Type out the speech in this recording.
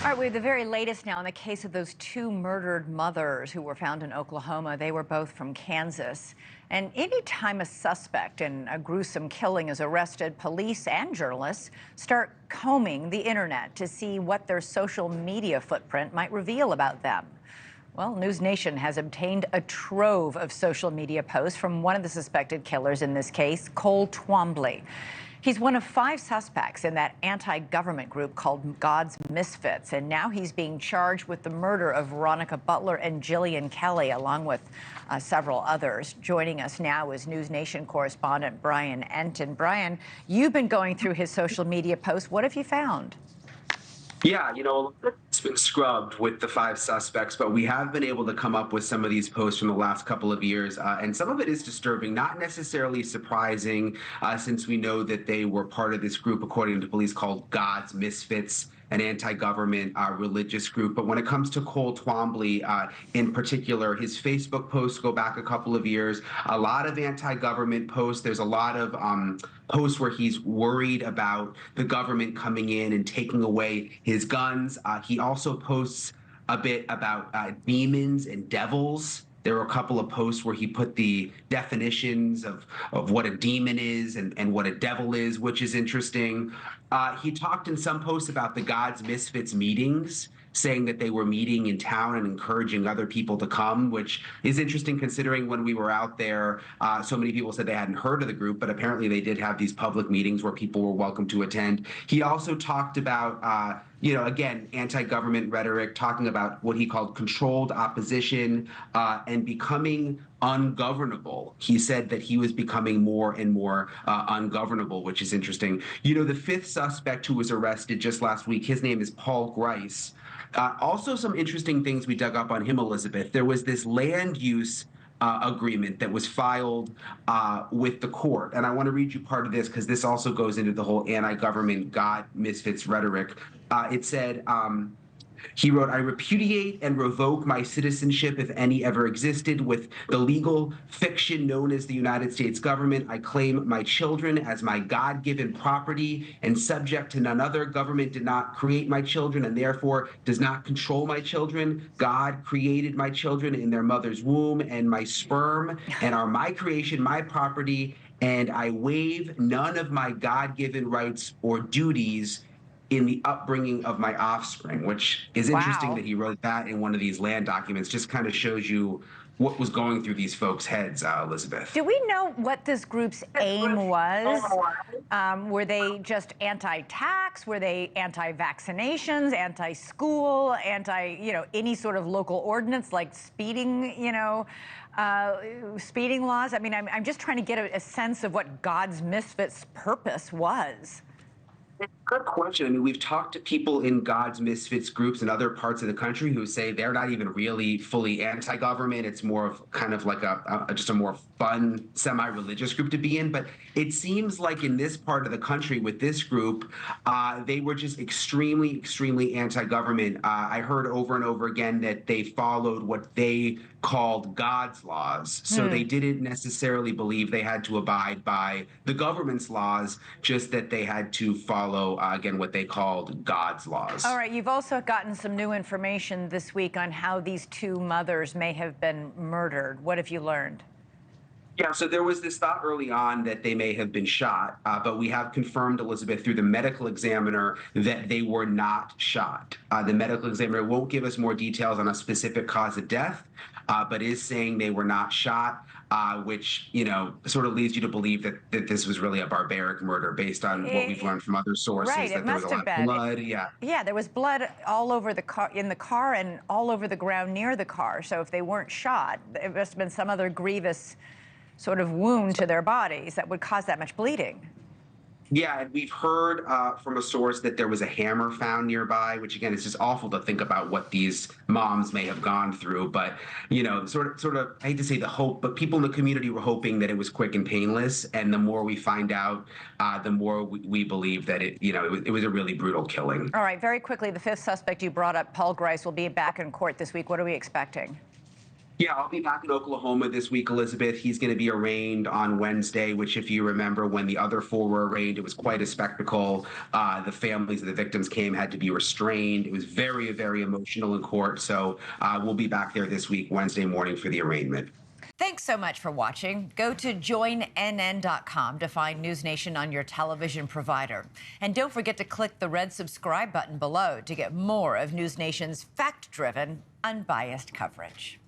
All right, we have the very latest now in the case of those two murdered mothers who were found in Oklahoma. They were both from Kansas. And anytime a suspect in a gruesome killing is arrested, police and journalists start combing the internet to see what their social media footprint might reveal about them. Well, NewsNation has obtained a trove of social media posts from one of the suspected killers in this case, Cole Twombly. He's one of 5 suspects in that anti-government group called God's Misfits, and now he's being charged with the murder of Veronica Butler and Jillian Kelly, along with several others. Joining us now is NewsNation correspondent Brian Enton. Brian, you've been going through his social media posts. What have you found? Yeah, it's been scrubbed with the 5 suspects, but we have been able to come up with some of these posts from the last couple of years, and some of it is disturbing, not necessarily surprising, since we know that they were part of this group, according to police, called God's Misfits, an anti-government religious group. But when it comes to Cole Twombly in particular, his Facebook posts go back a couple of years. A lot of anti-government posts. There's a lot of posts where he's worried about the government coming in and taking away his guns. He also posts a bit about demons and devils. There were a couple of posts where he put the definitions of what a demon is and what a devil is, which is interesting. He talked in some posts about the God's Misfits meetings, saying that they were meeting in town and encouraging other people to come, which is interesting considering when we were out there, so many people said they hadn't heard of the group, but apparently they did have these public meetings where people were welcome to attend. He also talked about again, anti-government rhetoric, talking about what he called controlled opposition and becoming ungovernable. He said that he was becoming more and more ungovernable, which is interesting. The 5th suspect who was arrested just last week, his name is Paul Grice. Also, some interesting things we dug up on him, Elizabeth. There was this land use agreement that was filed with the court. And I want to read you part of this because this also goes into the whole anti-government God Misfits rhetoric. It said, he wrote, "I repudiate and revoke my citizenship, if any ever existed, with the legal fiction known as the United States government. I claim my children as my God-given property and subject to none other. Government did not create my children and therefore does not control my children. God created my children in their mother's womb and my sperm and are my creation, my property, and I waive none of my God-given rights or duties in the upbringing of my offspring," which is interesting that he wrote that in one of these land documents. Just kind of shows you what was going through these folks' heads, Elizabeth. Do we know what this group's aim was? Were they just anti-tax? Were they anti-vaccinations, anti-school, any sort of local ordinance like speeding, speeding laws? I mean, I'm just trying to get a sense of what God's Misfits' purpose was. Good question. I mean, we've talked to people in God's Misfits groups in other parts of the country who say they're not even really fully anti-government. It's more of kind of like just a more fun, semi-religious group to be in. But it seems like in this part of the country with this group, they were just extremely, extremely anti-government. I heard over and over again that they followed what they called God's laws. So they didn't necessarily believe they had to abide by the government's laws, just that they had to follow, again, what they called God's laws. All right, you've also gotten some new information this week on how these 2 mothers may have been murdered. What have you learned? Yeah, so there was this thought early on that they may have been shot, but we have confirmed, Elizabeth, through the medical examiner that they were not shot. The medical examiner won't give us more details on a specific cause of death, but is saying they were not shot, which, sort of leads you to believe that this was really a barbaric murder based on what we've learned from other sources, right, that there was a lot of blood. Yeah, there was blood all over the car, in the car, and all over the ground near the car. So if they weren't shot, it must have been some other grievous sort of wound to their bodies that would cause that much bleeding. Yeah, and we've heard from a source that there was a hammer found nearby, which again, it's just awful to think about what these moms may have gone through. But, sort of, I hate to say the hope, but people in the community were hoping that it was quick and painless. And the more we find out, the more we believe that it was a really brutal killing. All right, very quickly, the 5th suspect you brought up, Paul Grice, will be back in court this week. What are we expecting? Yeah, I'll be back in Oklahoma this week, Elizabeth. He's going to be arraigned on Wednesday, which, if you remember, when the other four were arraigned, it was quite a spectacle. The families of the victims came, had to be restrained. It was very, very emotional in court. So we'll be back there this week, Wednesday morning, for the arraignment. Thanks so much for watching. Go to joinnn.com to find NewsNation on your television provider. And don't forget to click the red subscribe button below to get more of NewsNation's fact-driven, unbiased coverage.